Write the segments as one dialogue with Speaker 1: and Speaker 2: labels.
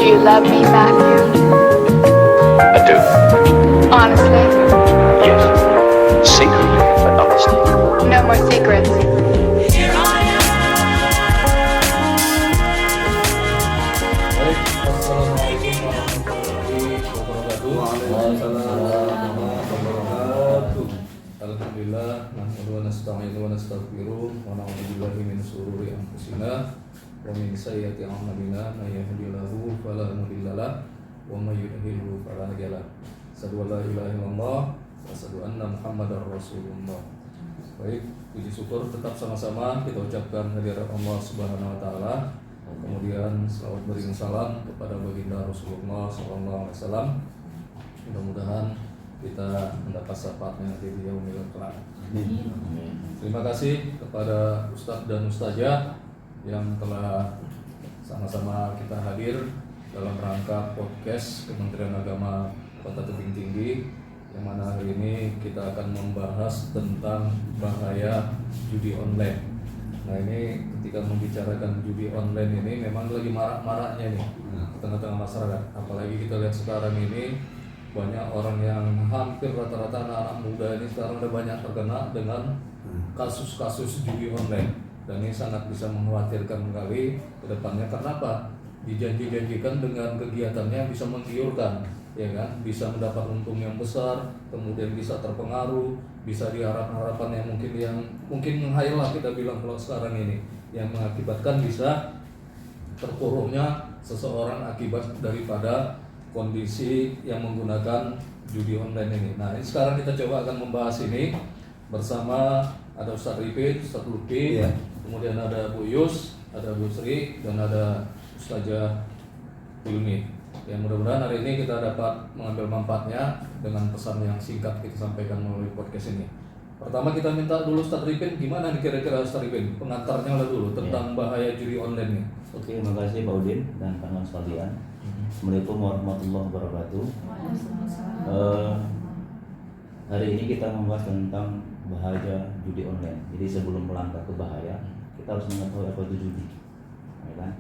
Speaker 1: you love me, Matthew?
Speaker 2: I do.
Speaker 1: Honestly?
Speaker 2: Yes. Secretly, but honestly.
Speaker 1: No more secrets.
Speaker 3: Baik, assalamualaikum warahmatullahi wabarakatuh. Waalaikumsalam warahmatullahi wabarakatuh. Alhamdulillah, nahmadu wa nasta'inu wa nastaghfiruh wa na'udzu billahi min shururi anfusina wa min sayyiati a'malina may yahdihillahu fala mudilla lahu wa may yudhlilhu fala hadiya lahu. Asyhadu an la ilaha illallah wa asyhadu anna Muhammadar Rasulullah. Baik, puji syukur tetap sama-sama kita ucapkan kehadirat Allah Subhanahu wa taala. Kemudian selawat beriring salam kepada baginda Rasulullah SAW. Mudah-mudahan kita mendapat syafaatnya nanti di yaumil kelak. Terima kasih kepada Ustadz dan Ustazah yang telah sama-sama kita hadir dalam rangka podcast Kementerian Agama Kota Tebing Tinggi, yang mana hari ini kita akan membahas tentang bahaya judi online. Nah, ini ketika membicarakan judi online ini memang lagi marak-maraknya nih di tengah-tengah masyarakat. Apalagi kita lihat sekarang ini banyak orang yang hampir rata-rata anak-anak muda ini sekarang udah banyak terkena dengan kasus-kasus judi online, dan ini sangat bisa mengkhawatirkan sekali ke depannya. Kenapa? Dijanji-janjikan dengan kegiatannya bisa menggiurkan, ya kan? Bisa mendapat untung yang besar, kemudian bisa terpengaruh, bisa diharap-harapan yang mungkin menghayal lah kita bilang kalau sekarang ini, yang mengakibatkan bisa terpuruknya seseorang akibat daripada kondisi yang menggunakan judi online ini. Nah, ini sekarang kita coba akan membahas ini bersama ada Ustadz Ripin, Ustadz Lutfi, kemudian ada Bu Yus, ada Bu Sri, dan ada Ustazah Hilmi. Ya, mudah-mudahan hari ini kita dapat mengambil manfaatnya dengan pesan yang singkat kita sampaikan melalui podcast ini. Pertama kita minta dulu Ustadz Ripin, gimana nih kira-kira Ustadz Ripin? Pengantarnya lah dulu tentang bahaya judi online nih.
Speaker 4: Oke, terima kasih Pak Udin dan kawan sekalian. Assalamualaikum warahmatullahi wabarakatuh. Hari ini kita membahas tentang bahaya judi online. Jadi sebelum melangkah ke bahaya, kita harus mengetahui apa itu judi. Ya kan?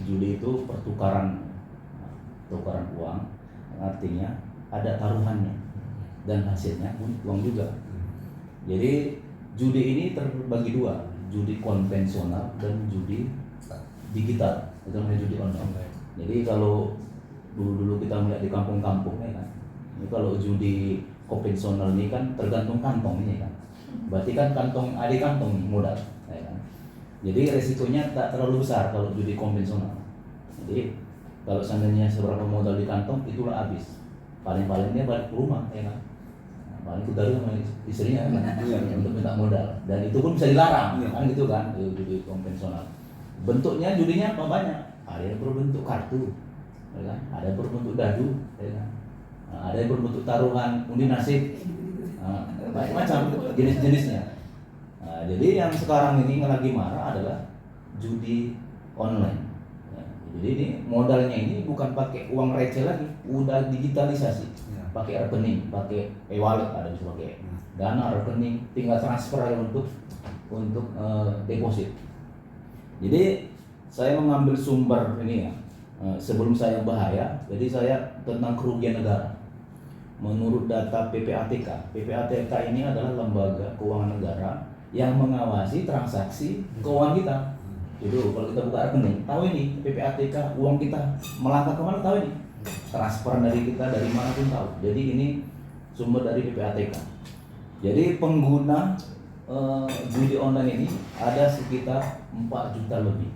Speaker 4: Judi itu pertukaran uang, artinya ada taruhannya dan hasilnya uang juga. Jadi judi ini terbagi dua, judi konvensional dan judi digital, itu namanya judi online. Jadi kalau dulu kita melihat di kampung-kampung ya kan, ini kalau judi konvensional ini kan tergantung kantong ini kan, berarti kan kantong nih modal, ya kan? Jadi resikonya tak terlalu besar kalau judi konvensional. Jadi kalau seandainya seberapa modal di kantong itulah habis, paling-paling dia balik ke rumah, ya kan? Nah, paling itu dari sama istrinya kan, untuk minta modal, dan itu pun bisa dilarang, kan gitu kan, judi konvensional. Bentuknya judinya apa banyak? Ada yang berbentuk kartu, ya kan? Ada yang berbentuk dadu, ya kan? Nah, ada yang berbentuk taruhan undi nasib, macam jenis-jenisnya. Nah, jadi yang sekarang ini yang lagi marah adalah judi online. Ya, jadi ini modalnya ini bukan pakai uang receh lagi, udah digitalisasi, pakai rekening, pakai e-wallet, ada bisa pakai dana rekening, tinggal transfer aja untuk deposit. Jadi saya mengambil sumber ini ya, sebelum saya bahaya, jadi saya tentang kerugian negara. Menurut data PPATK ini adalah lembaga keuangan negara yang mengawasi transaksi keuangan kita. Jadi kalau kita buka rekening, tahu ini PPATK, uang kita melangkah kemana tahu ini, transfer dari kita dari mana pun tahu. Jadi ini sumber dari PPATK. Jadi pengguna judi online ini ada sekitar 4 juta lebih.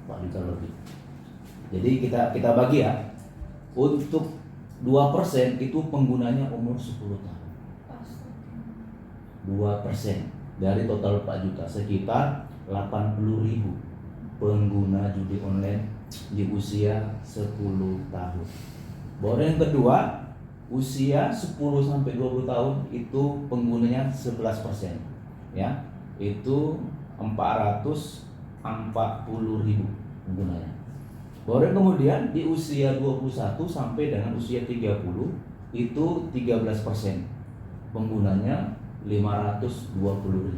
Speaker 4: 4 juta lebih. Jadi kita bagi ya. Untuk 2% itu penggunanya umur 10 tahun. 2% dari total 4 juta, sekitar 80.000 pengguna judi online di usia 10 tahun. Baru yang kedua, usia 10 sampai 20 tahun itu penggunanya 11%. Ya, itu 440.000 penggunanya. Baru kemudian di usia 21 sampai dengan usia 30 itu 13%. Penggunanya 520.000.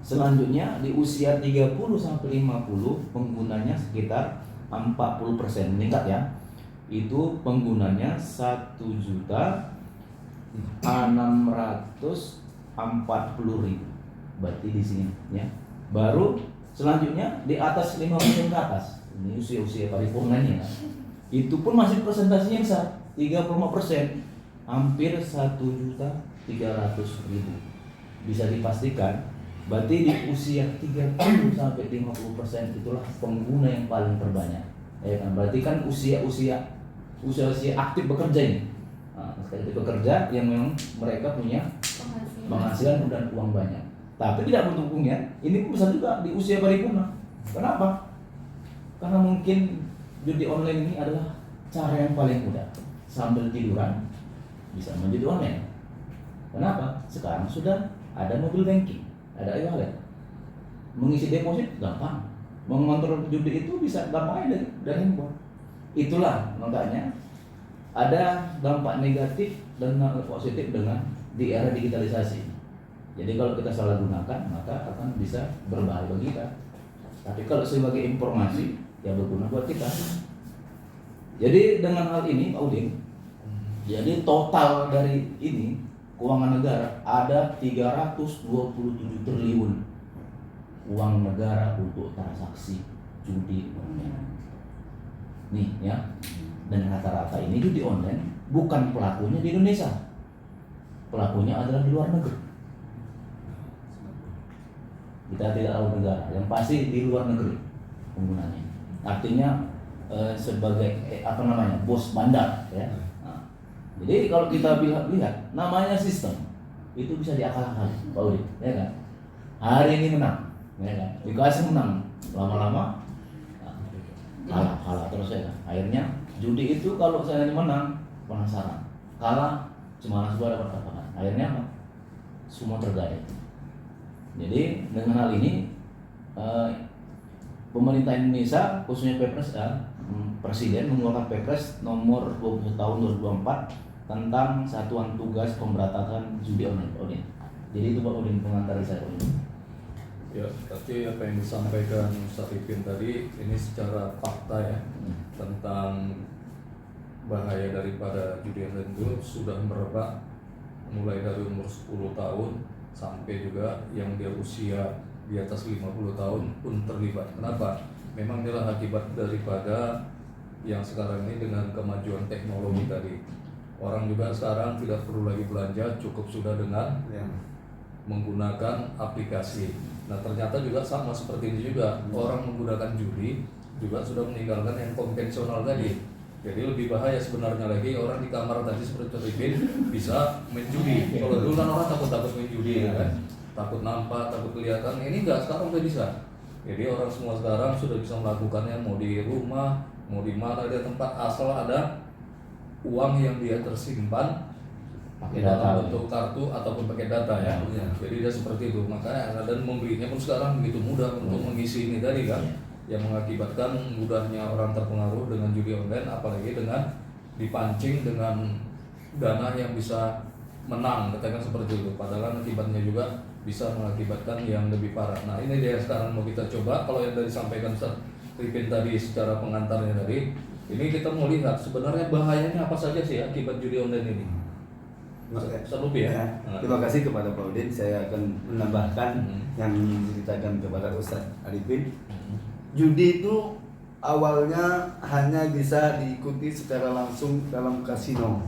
Speaker 4: Selanjutnya di usia 30 sampai 50 penggunanya sekitar 40% meningkat ya. Itu penggunanya 1.640.000. Berarti di sini ya. Baru selanjutnya di atas 5% ke atas. Ini usia-usia paripurnanya ya. Itu pun masih presentasinya besar, 35%, hampir 1.300.000. Bisa dipastikan, berarti di usia 30 sampai 50% itulah pengguna yang paling terbanyak. Ya kan? Berarti kan usia aktif bekerja ini. Nah, aktif bekerja yang memang mereka punya penghasilan dan uang banyak. Tapi tidak mendukungnya, ini pun besar juga di usia paripurna. Kenapa? Karena mungkin judi online ini adalah cara yang paling mudah. Sambil tiduran bisa menjudi online. Kenapa? Sekarang sudah ada mobile banking, ada e-wallet. Mengisi deposit gampang. Mengontrol judi itu bisa gampang aja dari handphone. Itulah makanya ada dampak negatif dan positif dengan di era digitalisasi. Jadi kalau kita salah gunakan maka akan bisa berbahaya bagi kita. Tapi kalau sebagai informasi ya berguna buat kita. Jadi dengan hal ini Pak Udin, jadi total dari ini keuangan negara ada 327 triliun uang negara untuk transaksi judi online. Nih ya. Dan rata-rata ini judi online bukan pelakunya di Indonesia. Pelakunya adalah di luar negeri. Kita tidak tahu negara, yang pasti di luar negeri penggunanya. Artinya sebagai bos bandar ya. Nah, jadi kalau kita lihat namanya sistem itu bisa diakal-akali, Pak Udi, ya kan? Hari ini menang, ya kan? Dikasih menang, lama-lama kalah terus ya kan? Akhirnya judi itu kalau saya menang penasaran, kalah cuma sudah dapat apa? Akhirnya apa? Semua tergadai. Jadi dengan hal ini pemerintah Indonesia khususnya Presiden mengeluarkan Perpres nomor 20 tahun 2024 tentang Satuan Tugas Pemberantasan Judi Online. Jadi itu Pak Udin pengantar saya Pak Udin.
Speaker 3: Ya, tapi apa yang disampaikan Ustaz Ipin tadi ini secara fakta ya tentang bahaya daripada judi online itu sudah merebak mulai dari umur 10 tahun sampai juga yang dia usia di atas 50 tahun pun terlibat. Kenapa? Memang inilah akibat daripada yang sekarang ini dengan kemajuan teknologi tadi. Orang juga sekarang tidak perlu lagi belanja, cukup sudah dengan menggunakan aplikasi. Nah ternyata juga sama seperti ini juga, orang menggunakan judi juga sudah meninggalkan yang konvensional tadi. Jadi lebih bahaya sebenarnya lagi orang di kamar tadi seperti Ipin bisa main judi. Kalau dulu kan orang takut main judi ya kan, takut nampak, takut kelihatan. Ini enggak, sekarang udah bisa. Jadi orang semua sekarang sudah bisa melakukannya, mau di rumah, mau di mana ada tempat, asal ada uang yang dia tersimpan pakai data bentuk kartu ataupun pakai data ya. Jadi dia seperti itu. Makanya dan membelinya pun sekarang begitu mudah untuk mengisi ini tadi kan. Yang mengakibatkan mudahnya orang terpengaruh dengan judi online, apalagi dengan dipancing dengan dana yang bisa menang, katakan seperti itu. Padahal akibatnya juga bisa mengakibatkan yang lebih parah. Nah ini dia sekarang mau kita coba. Kalau yang tadi disampaikan Ustaz Ipin tadi secara pengantarnya tadi, ini kita mau lihat sebenarnya bahayanya apa saja sih akibat judi online ini. Selupi ya.
Speaker 5: Terima kasih kepada Pak Udin. Saya akan menambahkan yang diceritakan kepada Ustaz Arifin. Judi itu awalnya hanya bisa diikuti secara langsung dalam kasino.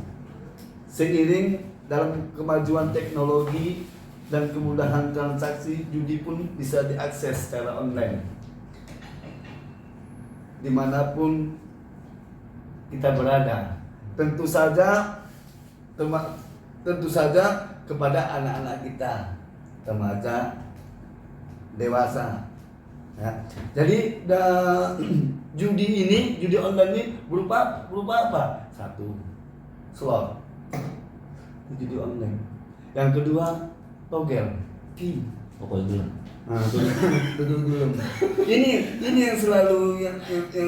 Speaker 5: Seiring dalam kemajuan teknologi dan kemudahan transaksi, judi pun bisa diakses secara online. Dimanapun kita berada, tentu saja kepada anak-anak kita, remaja, dewasa. Ya. Jadi judi online ini berupa apa? Satu, slot, judi online. Yang kedua, togel, kim.
Speaker 4: Pokoknya
Speaker 5: Dulu. Ini yang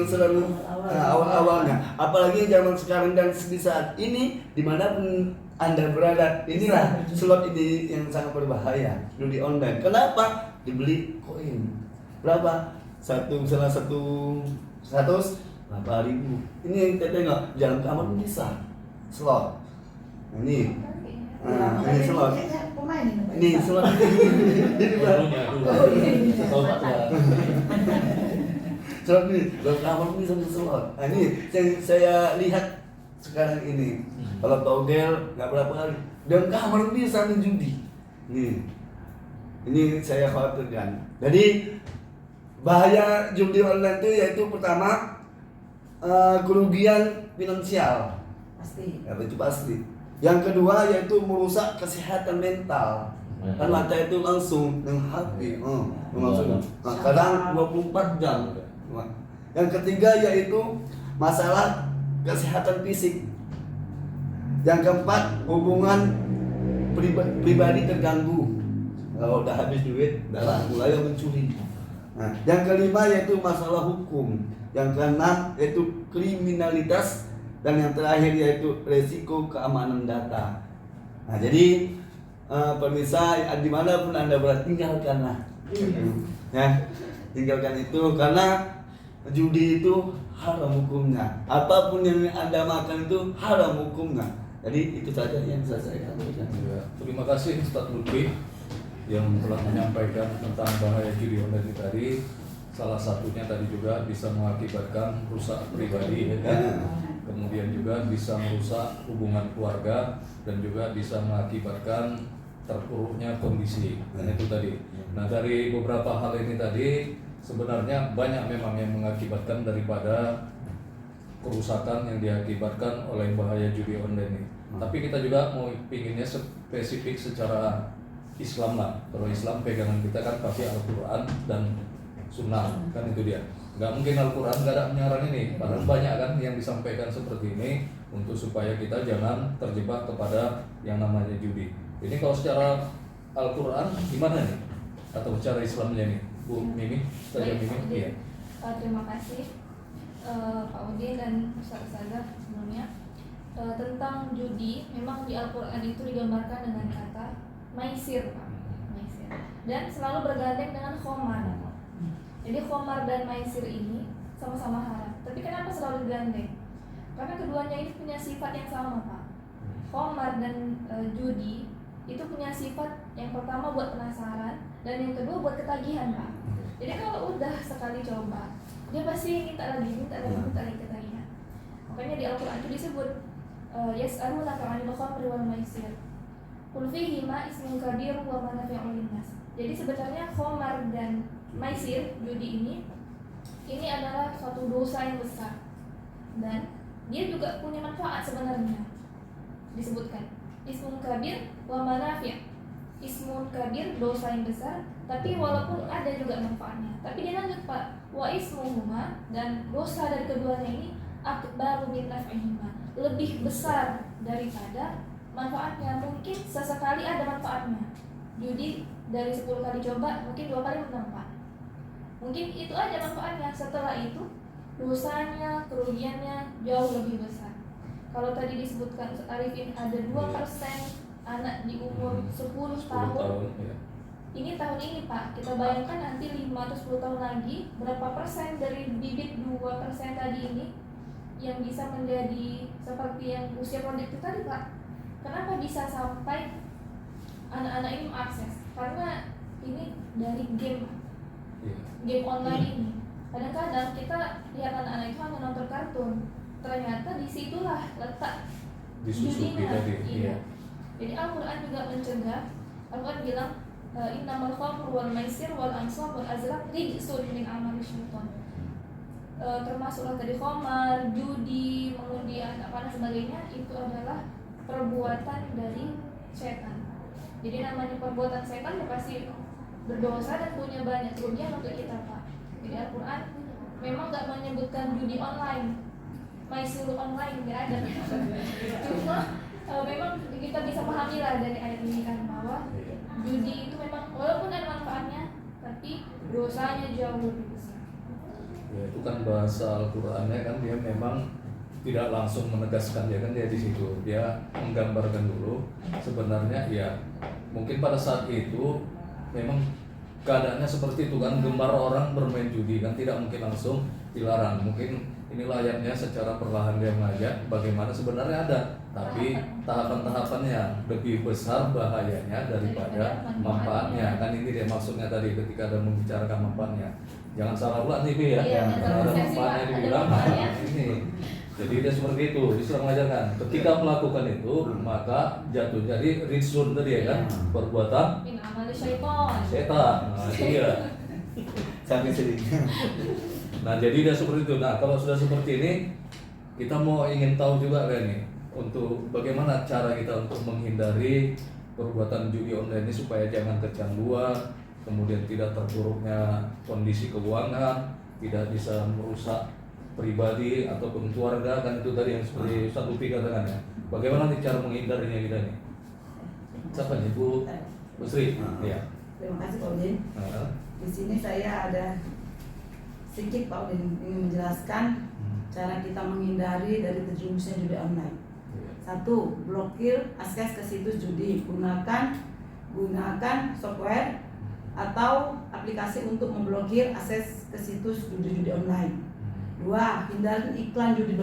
Speaker 5: selalu awal-awalnya. Apalagi zaman sekarang dan di saat ini dimanapun Anda berada, inilah slot ini yang sangat berbahaya. Judi online. Kenapa? Dibeli koin. Berapa? Salah satu 108.000. Ini yang kita tengok dalam kamar pun bisa slot. Ini, ini slot. Ini slot. Ini
Speaker 3: Dulunya dulu. Tobat ya.
Speaker 5: slot ini, dalam kamar pun bisa slot. Nah, ini yang saya lihat sekarang ini. Kalau togel nggak berapa kali. Dalam kamar pun bisa main judi. Ini saya khawatirkan. Jadi bahaya judi online itu yaitu pertama kerugian finansial.
Speaker 6: Pasti.
Speaker 5: Ya, itu pasti. Yang kedua yaitu merusak kesehatan mental. Kan mata itu langsung dengan hati. Langsung. Nah, kadang 24 jam. Yang ketiga yaitu masalah kesehatan fisik. Yang keempat hubungan pribadi terganggu. Kalau udah habis duit, mulai mencuri. Nah, yang kelima yaitu masalah hukum. Yang keenam yaitu kriminalitas. Dan yang terakhir yaitu resiko keamanan data. Nah, jadi pemirsa dimanapun Anda berada, tinggalkanlah. Ya, tinggalkan itu karena judi itu haram hukumnya. Apapun yang Anda makan itu haram hukumnya. Jadi itu saja yang bisa saya katakan.
Speaker 3: Ya, terima kasih Ustaz Lutfi yang telah menyampaikan tentang bahaya judi online ini tadi. Salah satunya tadi juga bisa mengakibatkan rusak pribadi, ya kan? Kemudian juga bisa merusak hubungan keluarga dan juga bisa mengakibatkan terpuruknya kondisi. Dan itu tadi. Nah, dari beberapa hal ini tadi sebenarnya banyak memang yang mengakibatkan daripada kerusakan yang diakibatkan oleh bahaya judi online ini. Tapi kita juga mau pinginnya spesifik secara Islam lah. Kalau Islam pegangan kita kan pasti Al-Quran dan Sunnah, kan itu dia. Nggak mungkin Al-Quran nggak ada penyaran ini. Padahal banyak kan yang disampaikan seperti ini untuk supaya kita jangan terjebak kepada yang namanya judi. Ini kalau secara Al-Quran gimana nih? Atau secara Islamnya nih, Bu Mimi, Ustazah Mimi? Iya.
Speaker 7: Terima kasih Pak Udin dan Ustazah sebelumnya. Tentang judi, memang di Al-Quran itu digambarkan dengan kata maisir, Pak. Maisir. Dan selalu bergandeng dengan khomar. Jadi khomar dan maisir ini sama-sama haram. Tapi kenapa selalu digandeng? Karena keduanya ini punya sifat yang sama, Pak. Khomar dan judi itu punya sifat yang pertama buat penasaran dan yang kedua buat ketagihan, Pak. Jadi kalau udah sekali coba, dia pasti minta lagi ketagihan. Makanya di Al-Quran itu disebut yas'alunaka 'anil khamri wal maisir. Qul fihima ismun kabir wa manafi'u lin-nas. Jadi sebenarnya khomar dan maisir, judi ini adalah suatu dosa yang besar dan dia juga punya manfaat sebenarnya. Disebutkan ismun kabir wa manafi'. Ismun kabir, dosa yang besar, tapi walaupun ada juga manfaatnya. Tapi dia lanjut, Pak, wa ismuhuma, dan dosa dari keduanya ini akbaru min naf'ihima, lebih besar daripada manfaatnya. Mungkin sesekali ada manfaatnya. Judi dari 10 kali coba mungkin 2 kali bermanfaat. Mungkin itu aja manfaatnya. Setelah itu dosanya, kerugiannya jauh lebih besar. Kalau tadi disebutkan Ustaz Arifin ada 2% anak di umur 10 tahun.
Speaker 3: Ya.
Speaker 7: Ini tahun ini, Pak, kita bayangkan nanti 5 atau 10 tahun lagi berapa persen dari bibit 2% tadi ini yang bisa menjadi seperti yang usia produktif tadi, Pak. Kenapa bisa sampai anak-anak ini mengakses? Karena ini dari game, game online ini. Kadang-kadang kita lihat anak-anak itu hanya nonton kartun, ternyata disitulah letak
Speaker 3: Disusupi tadi.
Speaker 7: Iya. Jadi Al-Quran juga mencegah. Al-Quran bilang innamal khamru wal maisir wal ansab wal azlam rijsun min amali syaitan. Termasuklah tadi khamar, judi, kemudian apa sebagainya, itu adalah perbuatan dari setan. Jadi namanya perbuatan setan ya pasti berdosa dan punya banyak kerugian untuk kita, Pak. Jadi Al-Quran memang nggak menyebutkan judi online, maisir online, nggak ada. Cuma memang kita bisa pahami lah dari ayat ini kan bahwa judi itu memang walaupun ada manfaatnya, tapi dosanya jauh lebih besar.
Speaker 3: Ya, itu kan bahasa Al-Qur'annya kan dia memang tidak langsung menegaskan, ya kan, dia di situ dia menggambarkan dulu sebenarnya ya mungkin pada saat itu memang keadaannya seperti itu kan, gemar orang bermain judi kan, tidak mungkin langsung dilarang. Mungkin ini layaknya secara perlahan dia mengajak bagaimana sebenarnya ada, tapi tahapan-tahapannya lebih besar bahayanya daripada manfaatnya. Kan ini dia maksudnya tadi ketika ada membicarakan manfaatnya. Jangan salah pula nih Bi ya.
Speaker 7: Iya,
Speaker 3: Kalau ada
Speaker 7: persepsi,
Speaker 3: manfaatnya
Speaker 7: Pak. Ada
Speaker 3: dibilang
Speaker 7: manfaatnya.
Speaker 3: ini. Jadi dia seperti itu, Islam mengajarkan. Ketika melakukan itu maka jatuh jadi rizun tadi ya kan, perbuatan
Speaker 7: Min amal syaiton.
Speaker 3: setan. Nah, itu dia.
Speaker 5: Sampai sedih.
Speaker 3: Nah jadi dia seperti itu. Nah kalau sudah seperti ini kita mau ingin tahu juga kan nih untuk bagaimana cara kita untuk menghindari perbuatan judi online ini supaya jangan kecanduan, kemudian tidak terpuruknya kondisi keuangan, tidak bisa merusak pribadi ataupun keluarga, kan itu tadi yang seperti Ustaz Lupi katakan ya. Bagaimana nih cara menghindarinya kita nih? Siapa nih Bu Sri? Iya.
Speaker 6: Terima kasih Pak Udin.
Speaker 3: Nah,
Speaker 6: Di sini saya ada sedikit Pak Udin ingin menjelaskan cara kita menghindari dari terjerumusnya judi online.
Speaker 3: iya.
Speaker 6: 1. Blokir akses ke situs judi. Gunakan software atau aplikasi untuk memblokir akses ke situs judi online. 2. Hindari iklan judi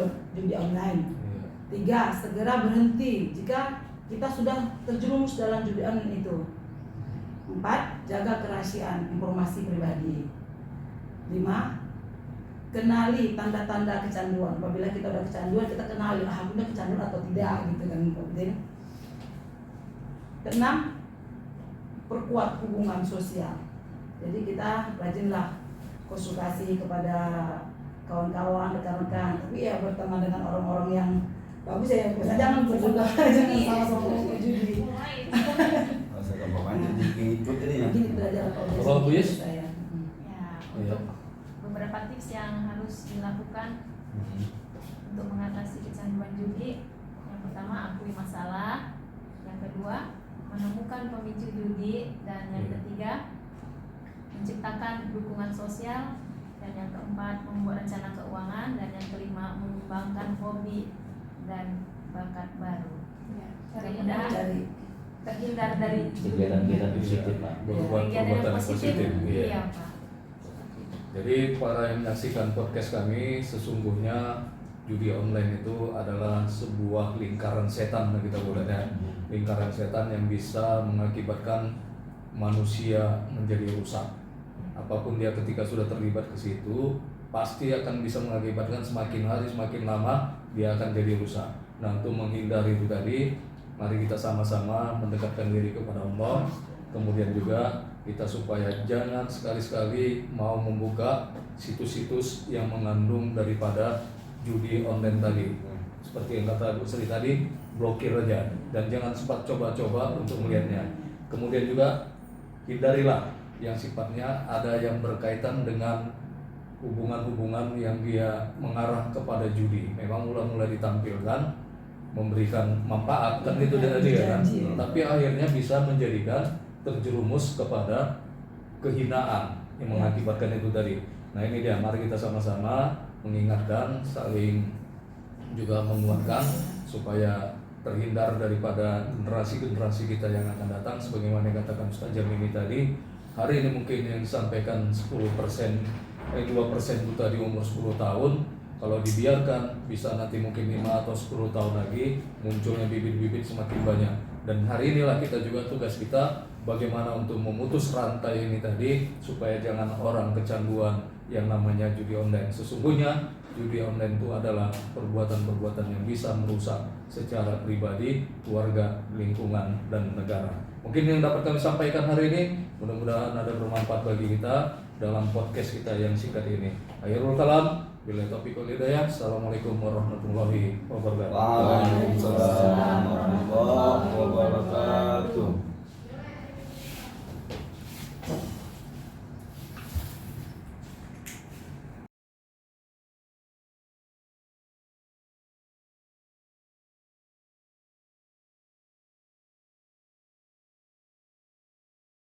Speaker 6: online.
Speaker 3: Iya.
Speaker 6: 3. Segera berhenti jika kita sudah terjerumus dalam judi online itu. 4. Jaga kerahasiaan informasi pribadi. 5. Kenali tanda-tanda kecanduan. Apabila kita udah kecanduan, kita kenali aku udah kecanduan atau tidak gitu kan. 6. Perkuat hubungan sosial. Jadi kita rajinlah konsultasi kepada kawan-kawan, rekan-rekan. Tapi ya berteman dengan orang-orang yang bagus ya. Jangan berjumpa jangan sama-sama judi.
Speaker 5: Masa gampangannya ikut ini ya.
Speaker 6: Mungkin itu aja Pak Udin.
Speaker 3: Kalau Bu Yus?
Speaker 6: Saya.
Speaker 8: Ya,
Speaker 3: Iya.
Speaker 8: untuk beberapa tips yang harus dilakukan untuk mengatasi kecanduan judi. Yang pertama, akui masalah. Yang kedua, menemukan pemicu judi. Dan yang ketiga, menciptakan dukungan sosial. Dan yang keempat, membuat rencana keuangan. Dan yang kelima, mengembangkan hobi dan bakat baru. Mudah-mudahan
Speaker 6: Dari
Speaker 8: terhindar dari
Speaker 4: kegiatan-kegiatan positif Pak.
Speaker 3: Berbuat
Speaker 8: kegiatan
Speaker 3: perbuatan
Speaker 8: yang
Speaker 3: positif. Iya.
Speaker 8: Iya, Pak.
Speaker 3: Jadi para yang menyaksikan podcast kami, sesungguhnya judi online itu adalah sebuah lingkaran setan, kita boleh ya. Lingkaran setan yang bisa mengakibatkan manusia menjadi rusak. Apapun dia ketika sudah terlibat ke situ, pasti akan bisa mengakibatkan semakin hari semakin lama dia akan jadi rusak. Nah, untuk menghindari itu tadi, mari kita sama-sama mendekatkan diri kepada Allah. Kemudian juga kita supaya jangan sekali-sekali mau membuka situs-situs yang mengandung daripada judi online tadi. Seperti yang kata Bu Sri tadi, blokir aja dan jangan sempat coba-coba untuk melihatnya. Kemudian juga hindarilah yang sifatnya ada yang berkaitan dengan hubungan-hubungan yang dia mengarah kepada judi. Memang mulai ditampilkan memberikan manfaat kan itu tadi ya kan. Tapi akhirnya bisa menjadikan terjerumus kepada kehinaan yang mengakibatkan itu tadi. Nah ini dia, mari kita sama-sama mengingatkan, saling juga menguatkan supaya terhindar daripada generasi-generasi kita yang akan datang. Sebagaimana yang katakan Ustaz Jamini tadi, hari ini mungkin yang disampaikan 2% itu tadi umur 10 tahun. Kalau dibiarkan bisa nanti mungkin 5 atau 10 tahun lagi munculnya bibit-bibit semakin banyak. Dan hari inilah kita juga tugas kita bagaimana untuk memutus rantai ini tadi supaya jangan orang kecanduan yang namanya judi online. Sesungguhnya judi online itu adalah perbuatan-perbuatan yang bisa merusak secara pribadi, keluarga, lingkungan, dan negara. Mungkin yang dapat kami sampaikan hari ini, mudah-mudahan ada bermanfaat bagi kita dalam podcast kita yang singkat ini. Akhirul kalam, billahi taufiq wal hidayah. Assalamualaikum warahmatullahi wabarakatuh.
Speaker 5: Waalaikumsalam warahmatullahi wabarakatuh.